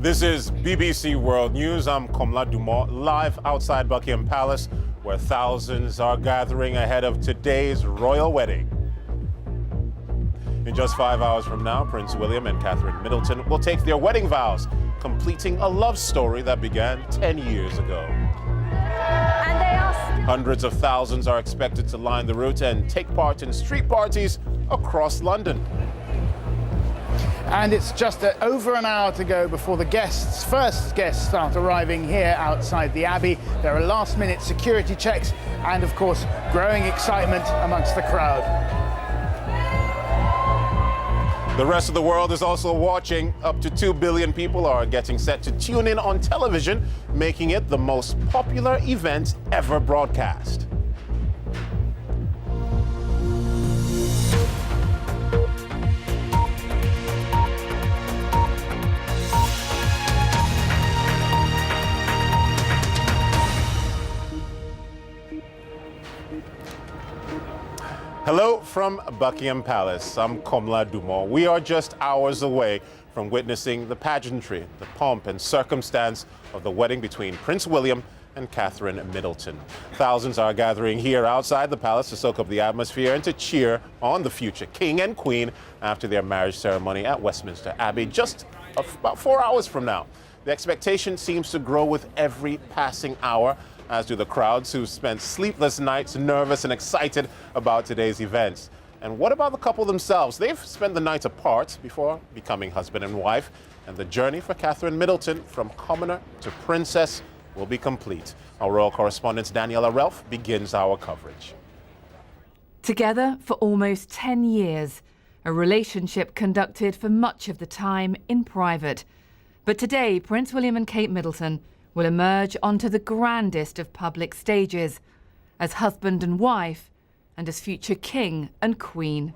This is BBC World News. I'm Komla Dumont, live outside Buckingham Palace, where thousands are gathering ahead of today's royal wedding. In just 5 hours from now, Prince William and Catherine Middleton will take their wedding vows, completing a love story that began 10 years ago. And they asked. Hundreds of thousands are expected to line the route and take part in street parties across London. And it's just over an hour to go before the first guests start arriving here outside the Abbey. There are last-minute security checks and, of course, growing excitement amongst the crowd. The rest of the world is also watching. Up to 2 billion people are getting set to tune in on television, making it the most popular event ever broadcast. Hello from Buckingham Palace. I'm Komla Dumont. We are just hours away from witnessing the pageantry, the pomp and circumstance of the wedding between Prince William and Catherine Middleton. Thousands are gathering here outside the palace to soak up the atmosphere and to cheer on the future king and queen after their marriage ceremony at Westminster Abbey just about 4 hours from now. The expectation seems to grow with every passing hour, as do the crowds who spent sleepless nights nervous and excited about today's events. And what about the couple themselves? They've spent the night apart before becoming husband and wife, and the journey for Catherine Middleton from commoner to princess will be complete. Our royal correspondent Daniela Relf begins our coverage. Together for almost 10 years, a relationship conducted for much of the time in private. But today, Prince William and Kate Middleton will emerge onto the grandest of public stages as husband and wife and as future king and queen.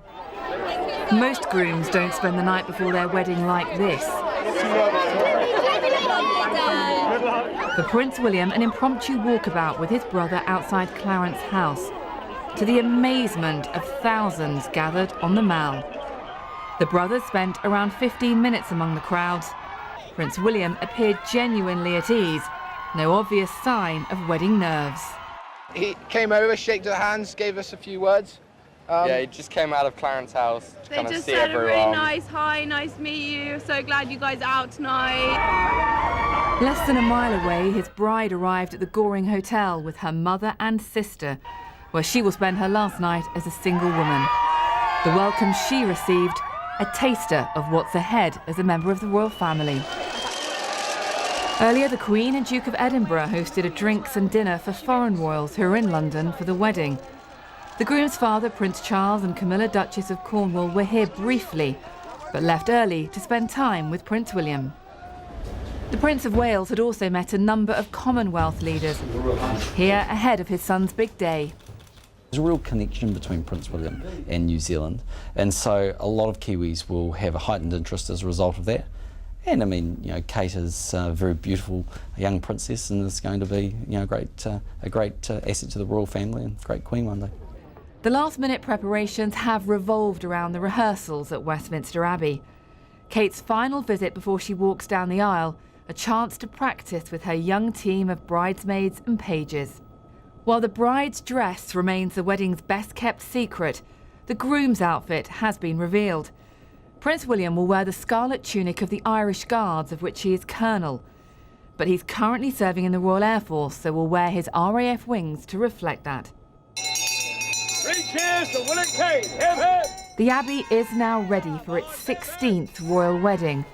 Most grooms don't spend the night before their wedding like this. For Prince William, an impromptu walkabout with his brother outside Clarence House, to the amazement of thousands gathered on the Mall. The brothers spent around 15 minutes among the crowds. Prince William appeared genuinely at ease, no obvious sign of wedding nerves. He came over, shook the hands, gave us a few words. Yeah, he just came out of Clarence House to They kind of just see said everyone. a really nice hi, nice to meet you. So glad you guys are out tonight. Less than a mile away, his bride arrived at the Goring Hotel with her mother and sister, where she will spend her last night as a single woman. The welcome she received, a taster of what's ahead as a member of the royal family. Earlier, the Queen and Duke of Edinburgh hosted a drinks and dinner for foreign royals who are in London for the wedding. The groom's father, Prince Charles, and Camilla, Duchess of Cornwall, were here briefly, but left early to spend time with Prince William. The Prince of Wales had also met a number of Commonwealth leaders, here ahead of his son's big day. There's a real connection between Prince William and New Zealand, and so a lot of Kiwis will have a heightened interest as a result of that. And I mean, you know, Kate is a very beautiful young princess and is going to be, you know, a great asset to the royal family and great queen one day. The last-minute preparations have revolved around the rehearsals at Westminster Abbey. Kate's final visit before she walks down the aisle, a chance to practice with her young team of bridesmaids and pages. While the bride's dress remains the wedding's best-kept secret, the groom's outfit has been revealed. Prince William will wear the scarlet tunic of the Irish Guards, of which he is colonel. But he's currently serving in the Royal Air Force, so will wear his RAF wings to reflect that. 3 cheers for Will and Kate! Hip hip! The Abbey is now ready for its 16th royal wedding,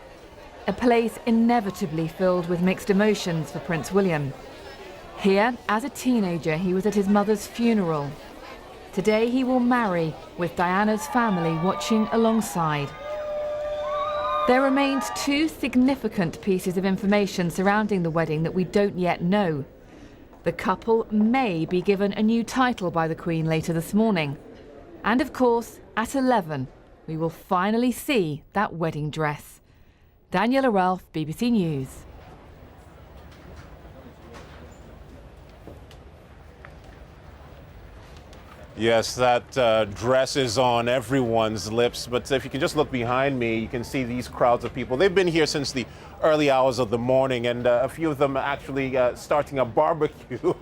a place inevitably filled with mixed emotions for Prince William. Here, as a teenager, he was at his mother's funeral. Today he will marry, with Diana's family watching alongside. There remains 2 significant pieces of information surrounding the wedding that we don't yet know. The couple may be given a new title by the Queen later this morning. And of course, at 11, we will finally see that wedding dress. Daniela Relf, BBC News. Yes, that dress is on everyone's lips, but if you can just look behind me, you can see these crowds of people. They've been here since the early hours of the morning, and a few of them actually starting a barbecue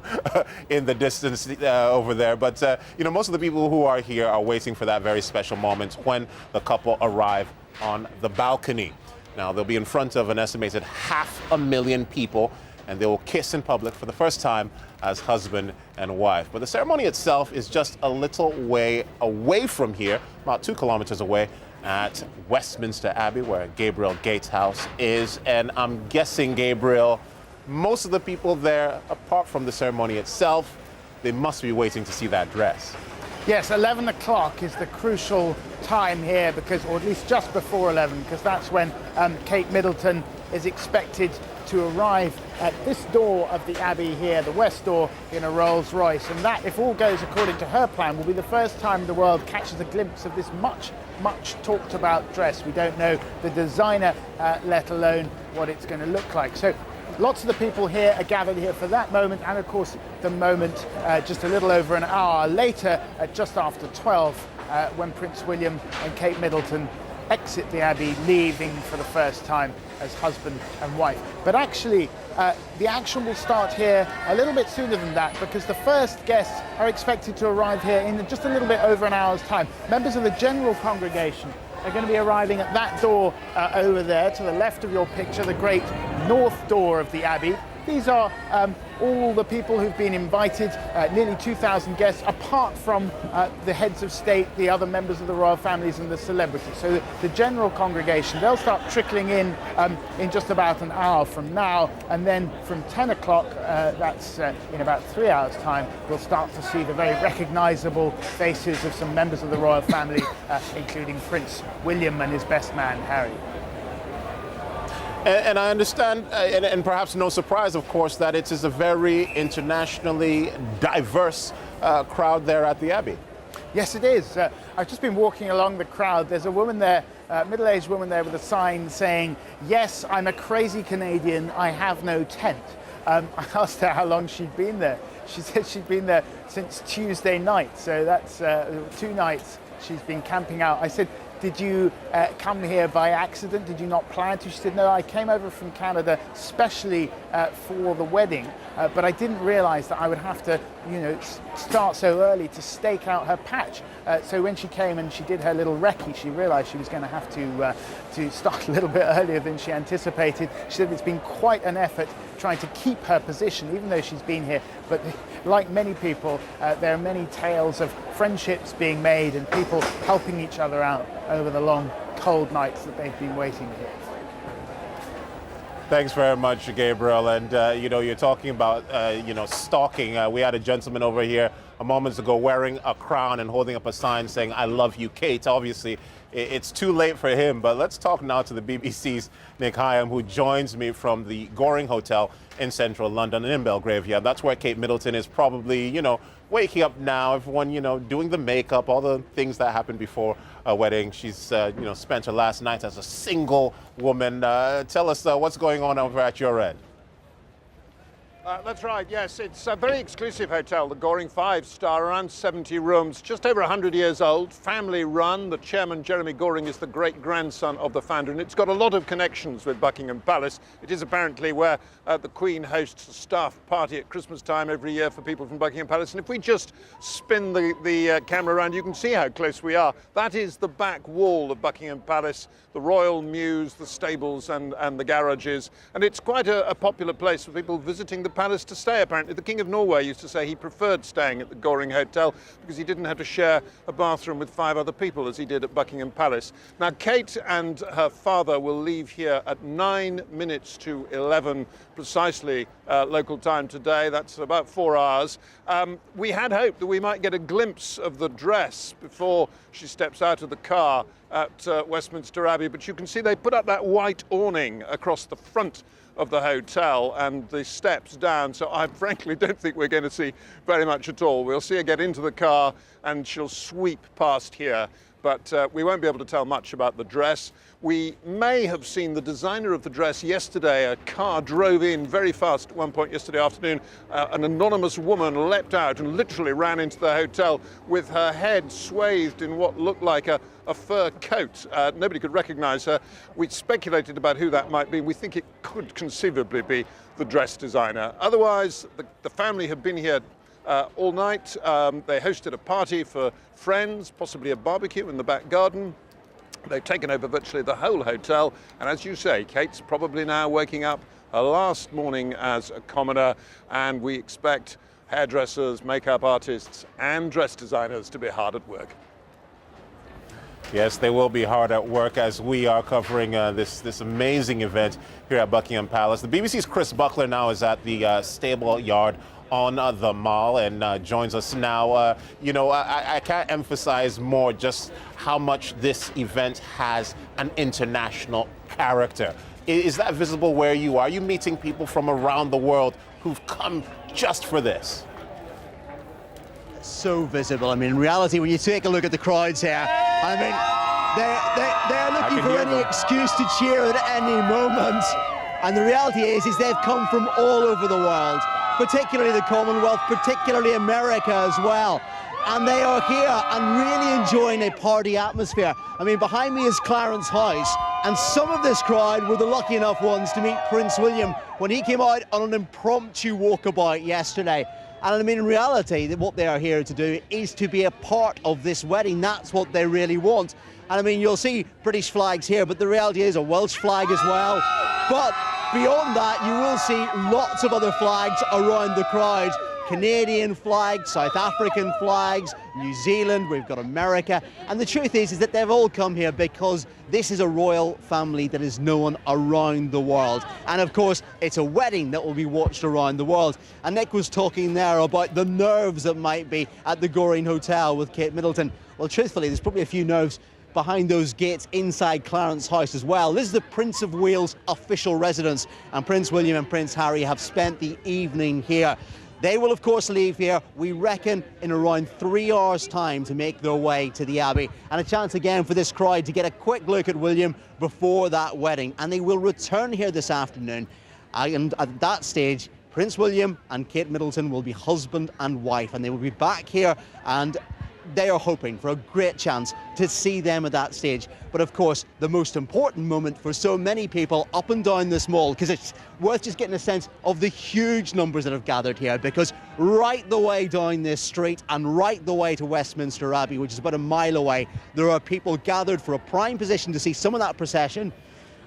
in the distance over there. But, you know, most of the people who are here are waiting for that very special moment when the couple arrive on the balcony. Now, they'll be in front of an estimated 500,000 people, and they will kiss in public for the first time as husband and wife. But the ceremony itself is just a little way away from here, about 2 kilometers away, at Westminster Abbey, where Gabriel Gates' house is. And I'm guessing, Gabriel, most of the people there, apart from the ceremony itself, they must be waiting to see that dress. Yes, 11 o'clock is the crucial time here, because, or at least just before 11, because that's when Kate Middleton is expected to arrive at this door of the Abbey here, the west door, in a Rolls Royce. And that, if all goes according to her plan, will be the first time the world catches a glimpse of this much talked about dress. We don't know the designer, let alone what it's going to look like. So lots of the people here are gathered here for that moment, and of course the moment just a little over an hour later, at just after 12, when Prince William and Kate Middleton exit the Abbey, leaving for the first time as husband and wife. But actually, the action will start here a little bit sooner than that, because the first guests are expected to arrive here in just a little bit over an hour's time. Members of the general congregation are going to be arriving at that door over there to the left of your picture, the great north door of the Abbey. These are all the people who've been invited, nearly 2,000 guests, apart from the heads of state, the other members of the royal families and the celebrities. So the general congregation, they'll start trickling in just about an hour from now, and then from 10 o'clock, that's in about 3 hours' time, we'll start to see the very recognisable faces of some members of the royal family, including Prince William and his best man, Harry. And I understand, and perhaps no surprise, of course, that it is a very internationally diverse crowd there at the Abbey. Yes, it is. I've just been walking along the crowd. There's a woman there, middle-aged woman there, with a sign saying, "Yes, I'm a crazy Canadian, I have no tent." I asked her how long she'd been there. She said she'd been there since Tuesday night, so that's 2 nights she's been camping out. I said, "Did you come here by accident? Did you not plan to?" She said, "No, I came over from Canada specially for the wedding, but I didn't realize that I would have to, start so early to stake out her patch." So when she came and she did her little recce, she realized she was going to have to start a little bit earlier than she anticipated. She said it's been quite an effort trying to keep her position, even though she's been here. But like many people, there are many tales of friendships being made and people helping each other out over the long, cold nights that they've been waiting here. Thanks very much, Gabriel. And, you're talking about, stalking. We had a gentleman over here a moment ago wearing a crown and holding up a sign saying, "I love you, Kate." Obviously, it's too late for him, but let's talk now to the BBC's Nick Hyam, who joins me from the Goring Hotel in central London and in Belgrave. Yeah, that's where Kate Middleton is probably, waking up now. Everyone, doing the makeup, all the things that happened before a wedding. She's, spent her last night as a single woman. Tell us what's going on over at your end. That's right, yes. It's a very exclusive hotel, the Goring 5-star, around 70 rooms, just over 100 years old, family run. The chairman, Jeremy Goring, is the great-grandson of the founder, and it's got a lot of connections with Buckingham Palace. It is apparently where the Queen hosts a staff party at Christmas time every year for people from Buckingham Palace. And if we just spin the camera around, you can see how close we are. That is the back wall of Buckingham Palace, the Royal Mews, the stables and the garages. And it's quite a popular place for people visiting the palace to stay, apparently. The King of Norway used to say he preferred staying at the Goring Hotel because he didn't have to share a bathroom with 5 other people as he did at Buckingham Palace. Now, Kate and her father will leave here at 9 minutes to 11 precisely local time today. That's about 4 hours. We had hoped that we might get a glimpse of the dress before she steps out of the car at Westminster Abbey, but you can see they put up that white awning across the front of the hotel and the steps down, so I frankly don't think we're going to see very much at all. We'll see her get into the car and she'll sweep past here but we won't be able to tell much about the dress. We may have seen the designer of the dress yesterday. A car drove in very fast at one point yesterday afternoon. An anonymous woman leapt out and literally ran into the hotel with her head swathed in what looked like a fur coat. Nobody could recognize her. We speculated about who that might be. We think it could conceivably be the dress designer. Otherwise, the family have been here all night. They hosted a party for friends, possibly a barbecue in the back garden. They've taken over virtually the whole hotel, and as you say, Kate's probably now waking up her last morning as a commoner, and we expect hairdressers, makeup artists and dress designers to be hard at work. Yes, they will be hard at work as we are covering this amazing event here at Buckingham Palace. The BBC's Chris Buckler now is at the stable yard on the Mall and joins us now. I can't emphasize more just how much this event has an international character. Is that visible where you are? Are you meeting people from around the world who've come just for this? So visible. I mean, in reality, when you take a look at the crowds here, I mean, they're looking for any excuse to cheer at any moment. And the reality is they've come from all over the world, particularly the Commonwealth, particularly America as well. And they are here and really enjoying a party atmosphere. I mean, behind me is Clarence House, and some of this crowd were the lucky enough ones to meet Prince William when he came out on an impromptu walkabout yesterday. And I mean, in reality, what they are here to do is to be a part of this wedding. That's what they really want. And I mean, you'll see British flags here, but the reality is a Welsh flag as well. But beyond that, you will see lots of other flags around the crowd. Canadian flags, South African flags, New Zealand, we've got America. And the truth is that they've all come here because this is a royal family that is known around the world. And of course, it's a wedding that will be watched around the world. And Nick was talking there about the nerves that might be at the Goring Hotel with Kate Middleton. Well, truthfully, there's probably a few nerves behind those gates inside Clarence House as well. This is the Prince of Wales' official residence, and Prince William and Prince Harry have spent the evening here. They will, of course, leave here, we reckon, in around 3 hours' time to make their way to the Abbey. And a chance again for this crowd to get a quick look at William before that wedding. And they will return here this afternoon. And at that stage, Prince William and Kate Middleton will be husband and wife. And they will be back here, and they are hoping for a great chance to see them at that stage. But of course, the most important moment for so many people up and down this mall, because it's worth just getting a sense of the huge numbers that have gathered here, because right the way down this street and right the way to Westminster Abbey, which is about a mile away, there are people gathered for a prime position to see some of that procession.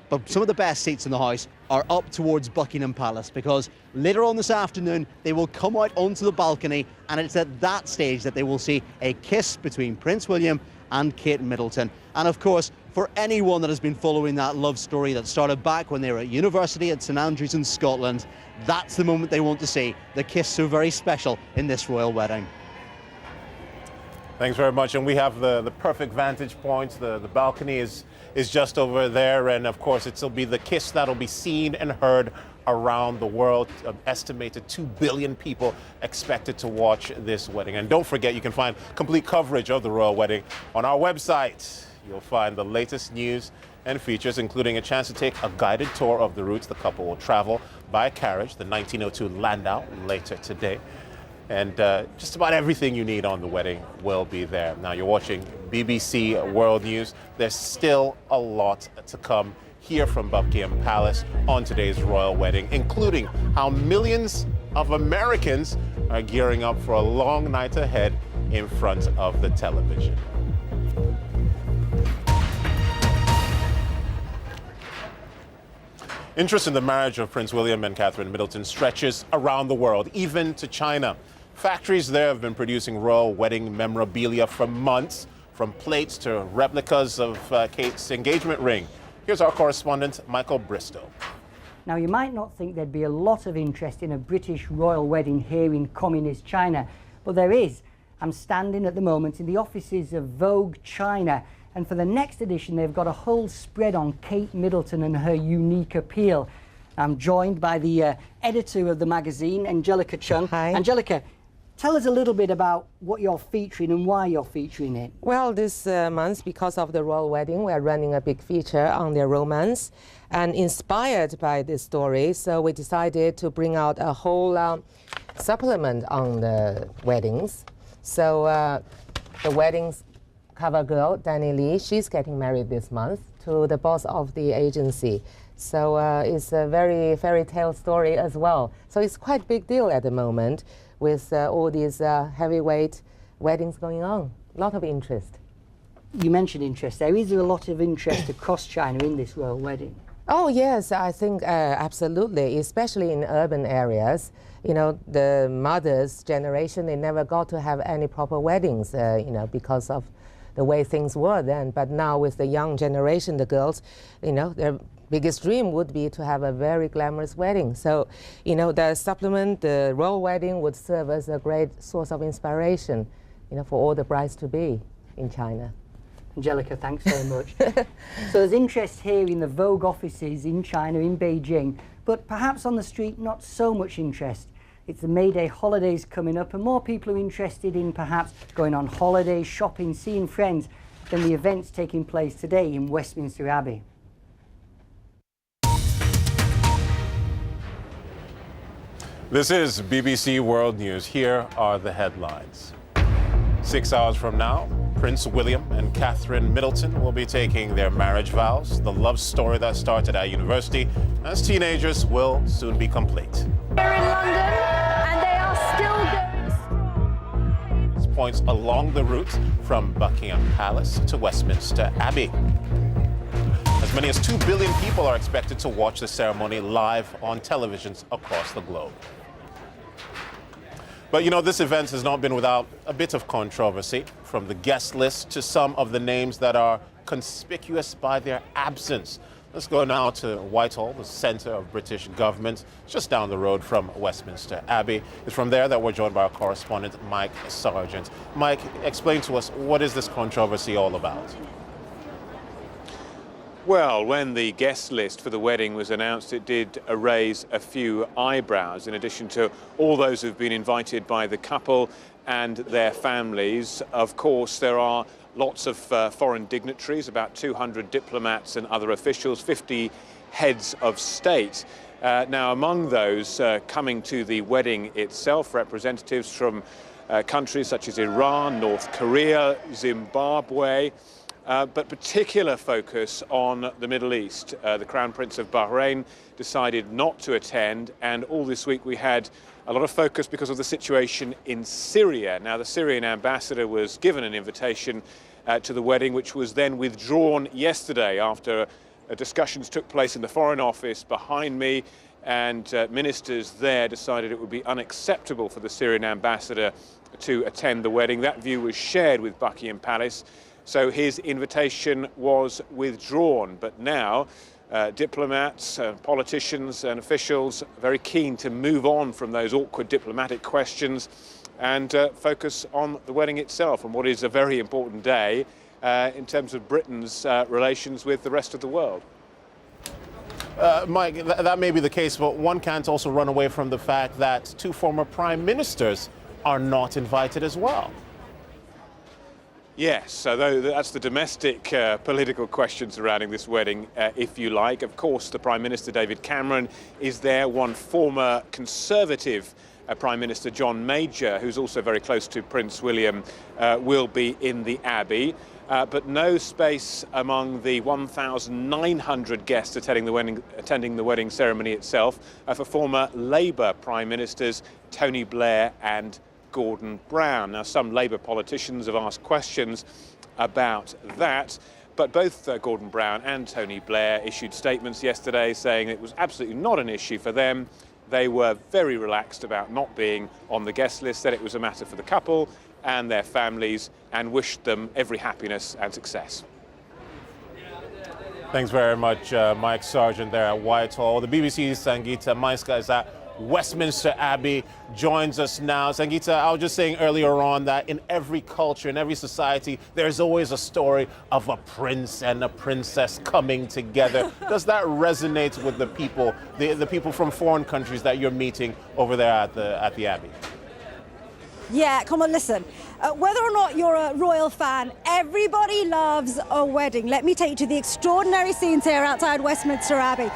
But some of the best seats in the house are up towards Buckingham Palace, because later on this afternoon they will come out onto the balcony, and it's at that stage that they will see a kiss between Prince William and Kate Middleton. And of course, for anyone that has been following that love story that started back when they were at university at St Andrews in Scotland, that's the moment they want to see, the kiss so very special in this royal wedding. Thanks very much. And we have the perfect vantage point. The balcony is just over there. And of course, it'll be the kiss that'll be seen and heard around the world. Estimated 2 billion people expected to watch this wedding. And don't forget, you can find complete coverage of the royal wedding on our website. You'll find the latest news and features, including a chance to take a guided tour of the routes the couple will travel by carriage, the 1902 Landau, later today. And just about everything you need on the wedding will be there. Now, you're watching BBC World News. There's still a lot to come here from Buckingham Palace on today's royal wedding, including how millions of Americans are gearing up for a long night ahead in front of the television. Interest in the marriage of Prince William and Catherine Middleton stretches around the world, even to China. Factories there have been producing royal wedding memorabilia for months, from plates to replicas of Kate's engagement ring. Here's our correspondent, Michael Bristow. Now, you might not think there'd be a lot of interest in a British royal wedding here in communist China, but there is. I'm standing at the moment in the offices of Vogue China, and for the next edition, they've got a whole spread on Kate Middleton and her unique appeal. I'm joined by the editor of the magazine, Angelica Chung. Hi. Angelica, Tell us a little bit about what you're featuring and why you're featuring it. Well, this month, because of the royal wedding, we're running a big feature on their romance. And inspired by this story, so we decided to bring out a whole supplement on the weddings. So the weddings cover girl, Danny Lee, she's getting married this month to the boss of the agency. So it's a very fairy tale story as well. So it's quite a big deal at the moment with all these heavyweight weddings going on. A lot of interest. You mentioned interest there. Is there a lot of interest across China in this royal wedding? Oh yes, I think absolutely, especially in urban areas. You know, the mother's generation, they never got to have any proper weddings, you know, because of the way things were then. But now with the young generation, the girls, you know, their biggest dream would be to have a very glamorous wedding. So, you know, the supplement, the royal wedding would serve as a great source of inspiration, you know, for all the brides-to-be in China. Angelica, thanks very much. So there's interest here in the Vogue offices in China, in Beijing, but perhaps on the street not so much interest. It's the May Day holidays coming up and more people are interested in perhaps going on holidays, shopping, seeing friends than the events taking place today in Westminster Abbey. This is BBC World News. Here are the headlines. 6 hours from now, Prince William and Catherine Middleton will be taking their marriage vows. The love story that started at university as teenagers will soon be complete. Here in London, and they are still going strong. Points along the route from Buckingham Palace to Westminster Abbey. As many as 2 billion people are expected to watch the ceremony live on televisions across the globe. But you know, this event has not been without a bit of controversy, from the guest list to some of the names that are conspicuous by their absence. Let's go now to Whitehall, the centre of British government, just down the road from Westminster Abbey. It's from there that we're joined by our correspondent, Mike Sargent. Mike, explain to us, what is this controversy all about? Well, when the guest list for the wedding was announced, it did raise a few eyebrows, in addition to all those who've been invited by the couple and their families. Of course, there are lots of foreign dignitaries, about 200 diplomats and other officials, 50 heads of state. Now, among those coming to the wedding itself, representatives from countries such as Iran, North Korea, Zimbabwe, but particular focus on the Middle East. The Crown Prince of Bahrain decided not to attend, and all this week we had a lot of focus because of the situation in Syria. Now, the Syrian ambassador was given an invitation to the wedding, which was then withdrawn yesterday after discussions took place in the Foreign Office behind me, and ministers there decided it would be unacceptable for the Syrian ambassador to attend the wedding. That view was shared with Buckingham Palace. So his invitation was withdrawn, but now diplomats, politicians and officials are very keen to move on from those awkward diplomatic questions and focus on the wedding itself, and what is a very important day in terms of Britain's relations with the rest of the world. Mike, that may be the case, but one can't also run away from the fact that 2 former prime ministers are not invited as well. Yes, so that's the domestic political question surrounding this wedding, if you like. Of course, the Prime Minister, David Cameron, is there. One former Conservative Prime Minister, John Major, who's also very close to Prince William, will be in the Abbey. But no space among the 1,900 guests attending the wedding ceremony itself for former Labour Prime Ministers Tony Blair and Gordon Brown. Now, some Labour politicians have asked questions about that, but both Gordon Brown and Tony Blair issued statements yesterday saying it was absolutely not an issue for them. They were very relaxed about not being on the guest list, said it was a matter for the couple and their families, and wished them every happiness and success. Thanks very much, Mike Sargent there at Whitehall. The BBC's Sangeeta Maiska is at Westminster Abbey, joins us now. Sangeeta, I was just saying earlier on that in every culture, in every society, there's always a story of a prince and a princess coming together. Does that resonate with the people, the people from foreign countries that you're meeting over there at the Abbey? Yeah, come on, listen. Whether or not you're a royal fan, everybody loves a wedding. Let me take you to the extraordinary scenes here outside Westminster Abbey.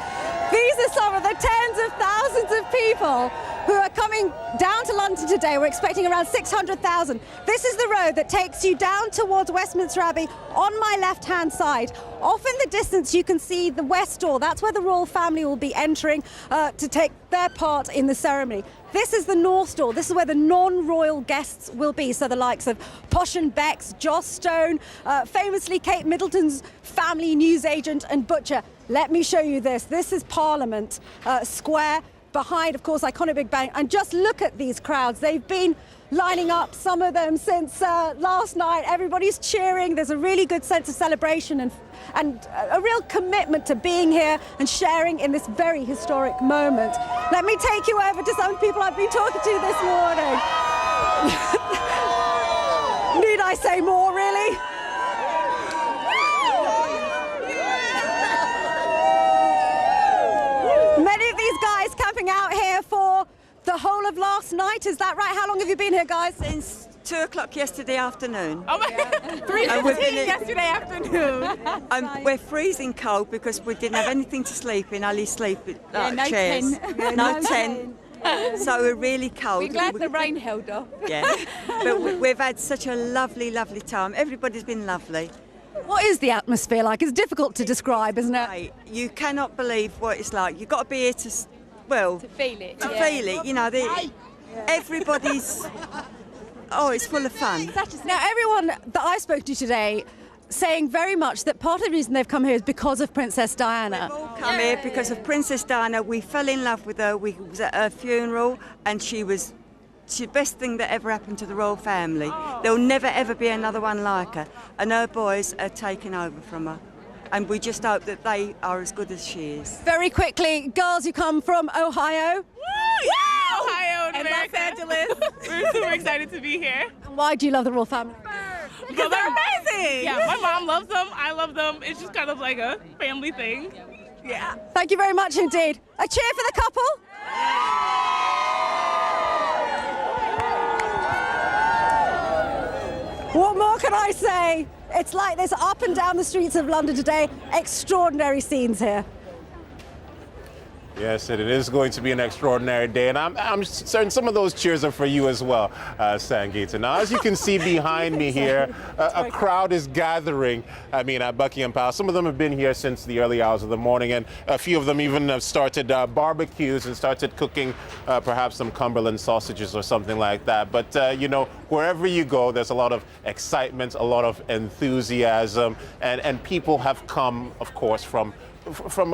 These are some of the tens of thousands of people who are coming down to London today. We're expecting around 600,000. This is the road that takes you down towards Westminster Abbey on my left-hand side. Off in the distance, you can see the West Door. That's where the royal family will be entering to take their part in the ceremony. This is the North Door. This is where the non-royal guests will be. So the likes of Posh and Becks, Joss Stone, famously Kate Middleton's family newsagent and butcher. Let me show you this. This is Parliament Square. Behind, of course, iconic Big Ben. And just look at these crowds. They've been lining up, some of them, since last night. Everybody's cheering. There's a really good sense of celebration and a real commitment to being here and sharing in this very historic moment. Let me take you over to some people I've been talking to this morning. Need I say more, really? Many of these guys camping out here for the whole of last night, is that right? How long have you been here, guys? Since 2 o'clock yesterday afternoon. Oh my God, 3:15 yesterday afternoon. We're freezing cold because we didn't have anything to sleep in, only sleep in no chairs. tent. No tent. So we're really cold. We're glad the rain held off. Yeah, but we've had such a lovely, lovely time. Everybody's been lovely. What is the atmosphere like? It's difficult to describe, isn't it? Right. You cannot believe what it's like. You've got to be here to feel it. To feel it. You know, everybody's. Oh, it's full of fun. Now, everyone that I spoke to today saying very much that part of the reason they've come here is because of Princess Diana. We've all come here because of Princess Diana. We fell in love with her. We was at her funeral, and she's the best thing that ever happened to the royal family. There'll never ever be another one like her, and her boys are taken over from her, and we just hope that they are as good as she is. Very quickly, girls, you come from Ohio. Yeah, Ohio and Los Angeles. We're super excited to be here. And why do you love the royal family? Because they're amazing. Yeah, my mom loves them. I love them. It's just kind of like a family thing. Yeah. Thank you very much indeed. A cheer for the couple. What more can I say? It's like this up and down the streets of London today. Extraordinary scenes here. Yes, it is going to be an extraordinary day, and I'm certain some of those cheers are for you as well, Sangeeta. Now, as you can see behind me here, a crowd is gathering, at Buckingham Palace. Some of them have been here since the early hours of the morning, and a few of them even have started barbecues and started cooking perhaps some Cumberland sausages or something like that. But, wherever you go, there's a lot of excitement, a lot of enthusiasm, and people have come, of course, from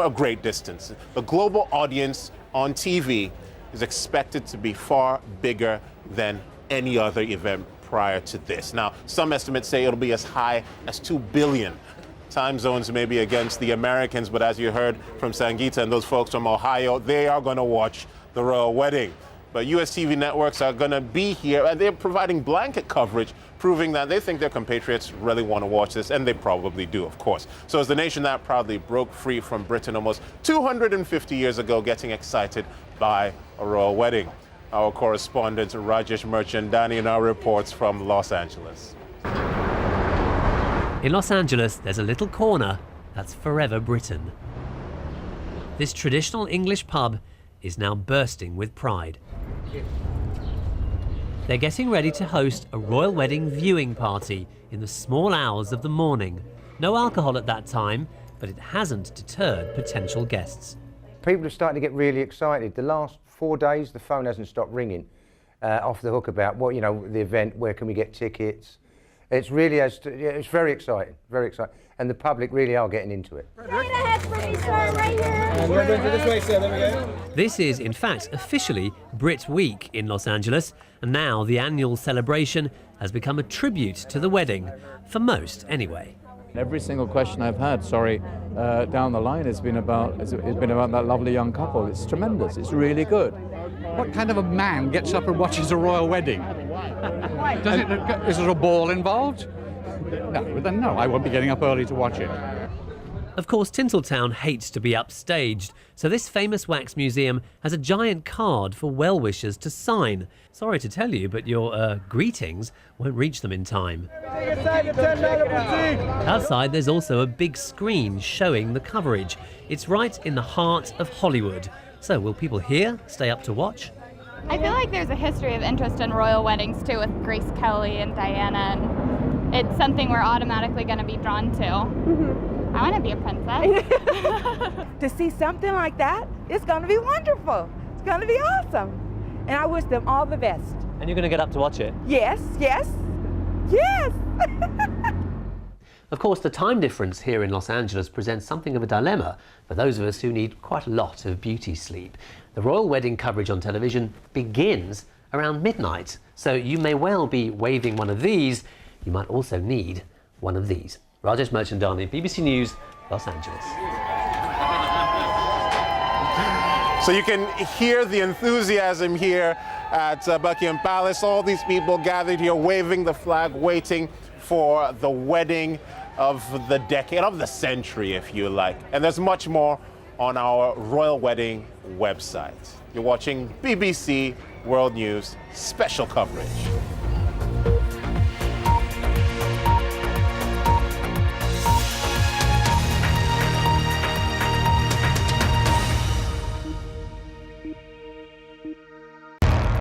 a great distance. The global audience on TV is expected to be far bigger than any other event prior to this. Now, some estimates say it'll be as high as 2 billion. Time zones may be against the Americans, but as you heard from Sangeeta and those folks from Ohio, they are going to watch the royal wedding. But US TV networks are going to be here, and they're providing blanket coverage, proving that they think their compatriots really want to watch this, and they probably do, of course. So as the nation that proudly broke free from Britain almost 250 years ago, getting excited by a royal wedding. Our correspondent Rajesh Merchandani now reports from Los Angeles. In Los Angeles, there's a little corner that's forever Britain. This traditional English pub is now bursting with pride. They're getting ready to host a royal wedding viewing party in the small hours of the morning. No alcohol at that time, but it hasn't deterred potential guests. People are starting to get really excited. The last 4 days, the phone hasn't stopped ringing off the hook about the event, where can we get tickets. It's really, it's very exciting, very exciting. And the public really are getting into it. This is, in fact, officially Brit Week in Los Angeles, and now the annual celebration has become a tribute to the wedding, for most anyway. Every single question I've had, down the line has been about that lovely young couple. It's tremendous. It's really good. What kind of a man gets up and watches a royal wedding? Is there a ball involved? No, then no, I won't be getting up early to watch it. Of course, Tinseltown hates to be upstaged, so this famous wax museum has a giant card for well-wishers to sign. Sorry to tell you, but your greetings won't reach them in time. Outside, there's also a big screen showing the coverage. It's right in the heart of Hollywood. So will people here stay up to watch? I feel like there's a history of interest in royal weddings too, with Grace Kelly and Diana, and it's something we're automatically going to be drawn to. I want to be a princess. To see something like that, it's going to be wonderful. It's going to be awesome. And I wish them all the best. And you're going to get up to watch it? Yes, yes, yes. Of course, the time difference here in Los Angeles presents something of a dilemma for those of us who need quite a lot of beauty sleep. The royal wedding coverage on television begins around midnight, so you may well be waving one of these. You might also need one of these. Rajesh Merchandani, BBC News, Los Angeles. So you can hear the enthusiasm here at Buckingham Palace. All these people gathered here waving the flag, waiting for the wedding of the decade, of the century, if you like. And there's much more on our royal wedding website. You're watching BBC World News special coverage.